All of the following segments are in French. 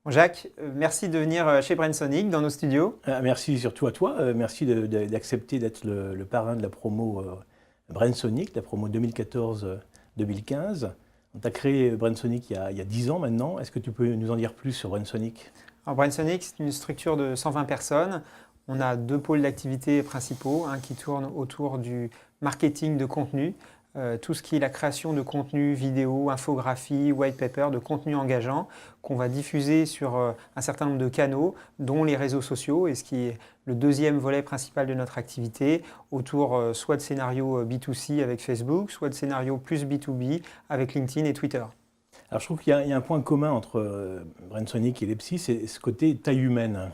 Bon, Jacques, merci de venir chez Brainsonic dans nos studios. Merci surtout à toi. Merci d'accepter d'être le parrain de la promo Brainsonic, la promo 2014-2015. On a créé Brainsonic il y a 10 ans maintenant. Est-ce que tu peux nous en dire plus sur Brainsonic? Alors, Brainsonic, c'est une structure de 120 personnes. On a deux pôles d'activité principaux, un qui tourne autour du marketing de contenu, tout ce qui est la création de contenu vidéo, infographie, white paper, de contenu engageant qu'on va diffuser sur un certain nombre de canaux, dont les réseaux sociaux, et ce qui est le deuxième volet principal de notre activité, autour soit de scénarios B2C avec Facebook, soit de scénarios plus B2B avec LinkedIn et Twitter. Alors je trouve qu'il y a un point commun entre Brainsonic et Lepsi, c'est ce côté taille humaine.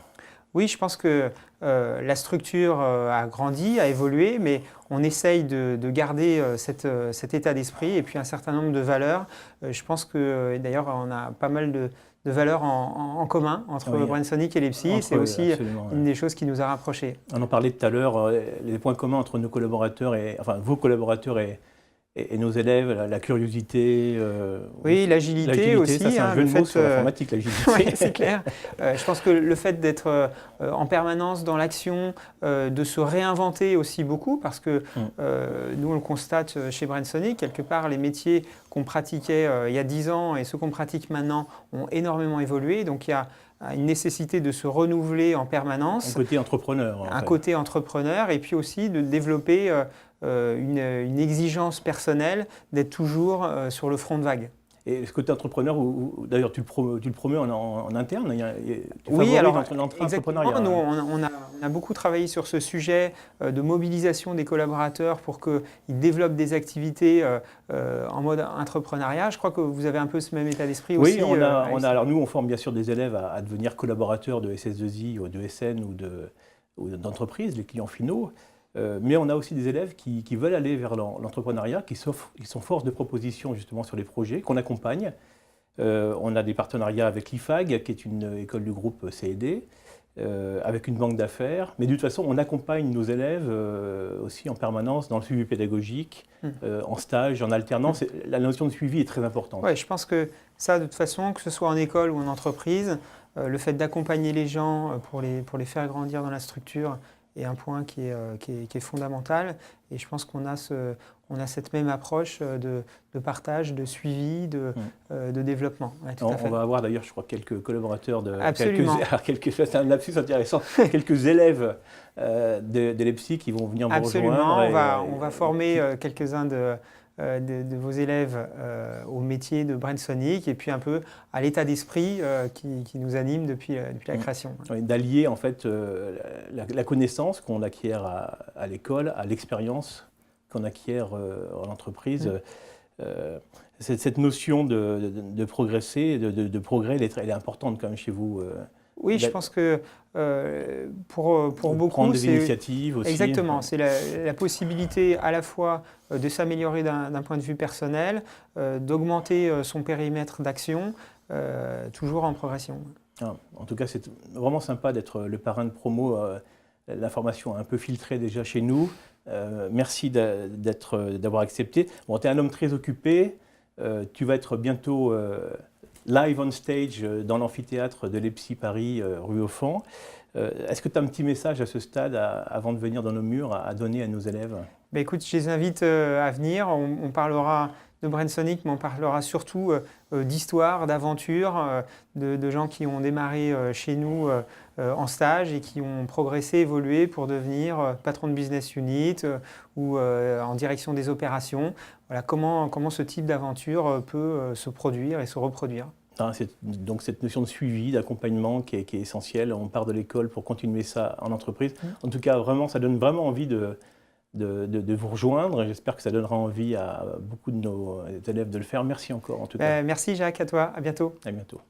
Oui, je pense que la structure a grandi, a évolué, mais on essaye de garder cet état d'esprit et puis un certain nombre de valeurs. Je pense que, d'ailleurs, on a pas mal de valeurs en commun entre Brainsonic et Lepsi. C'est aussi une des choses qui nous a rapprochés. On en parlait tout à l'heure, les points communs entre nos collaborateurs, enfin vos collaborateurs et nos élèves, la curiosité. Oui, l'agilité aussi. Ça, c'est un jeu de mots sur l'informatique, l'agilité. Oui, c'est clair. Je pense que le fait d'être en permanence dans l'action, de se réinventer aussi beaucoup, parce que nous, on le constate chez Brainsonic, quelque part, les métiers qu'on pratiquait il y a 10 ans et ceux qu'on pratique maintenant ont énormément évolué. Donc, il y a une nécessité de se renouveler en permanence. Un côté entrepreneur. Un côté entrepreneur, et puis aussi de développer une exigence personnelle d'être toujours sur le front de vague. Et ce côté entrepreneur, d'ailleurs tu le promeux en interne, oui, alors exactement, nous on a beaucoup travaillé sur ce sujet de mobilisation des collaborateurs pour qu'ils développent des activités en mode entrepreneuriat. Je crois que vous avez un peu ce même état d'esprit aussi. Oui, alors nous on forme bien sûr des élèves à devenir collaborateurs de SS2I ou de SN ou d'entreprises, les clients finaux. Mais on a aussi des élèves qui veulent aller vers l'entrepreneuriat, qui sont force de proposition justement sur les projets, qu'on accompagne. On a des partenariats avec l'IFAG, qui est une école du groupe CED, avec une banque d'affaires. Mais de toute façon, on accompagne nos élèves aussi en permanence dans le suivi pédagogique, en stage, en alternance. La notion de suivi est très importante. Oui, je pense que ça, de toute façon, que ce soit en école ou en entreprise, le fait d'accompagner les gens pour les faire grandir dans la structure, est un point qui est fondamental. Et je pense qu'on a cette même approche de partage, de suivi, de développement. Ouais, on va avoir d'ailleurs, je crois, quelques collaborateurs, c'est un lapsus intéressant, quelques élèves de l'EPSI qui vont venir vous rejoindre. On va former quelques-uns de vos élèves au métier de Brainsonic et puis un peu à l'état d'esprit qui nous anime depuis la création. Oui, d'allier en fait la connaissance qu'on acquiert à l'école, à l'expérience qu'on acquiert en entreprise. Cette notion de progresser, de progrès, elle est importante quand même chez vous. Oui, je pense que pour beaucoup, prendre des initiatives aussi. Exactement, c'est la possibilité à la fois de s'améliorer d'un point de vue personnel, d'augmenter son périmètre d'action, toujours en progression. En tout cas, c'est vraiment sympa d'être le parrain de promo. L'information un peu filtrée déjà chez nous. Merci d'avoir accepté. Bon, tu es un homme très occupé. Tu vas être bientôt live on stage dans l'amphithéâtre de l'EPSI Paris, rue Auffand. Est-ce que tu as un petit message à ce stade, avant de venir dans nos murs, à donner à nos élèves? Écoute, je les invite à venir. On parlera de Brainsonic, mais on parlera surtout d'histoire, d'aventure, de gens qui ont démarré chez nous en stage et qui ont progressé, évolué pour devenir patron de business unit ou en direction des opérations. Voilà, comment ce type d'aventure peut se produire et se reproduire. Donc cette notion de suivi, d'accompagnement qui est essentielle. On part de l'école pour continuer ça en entreprise. En tout cas, vraiment, ça donne vraiment envie de vous rejoindre. J'espère que ça donnera envie à beaucoup de nos élèves de le faire. Merci encore en tout cas. Merci Jacques, à toi. À bientôt. À bientôt.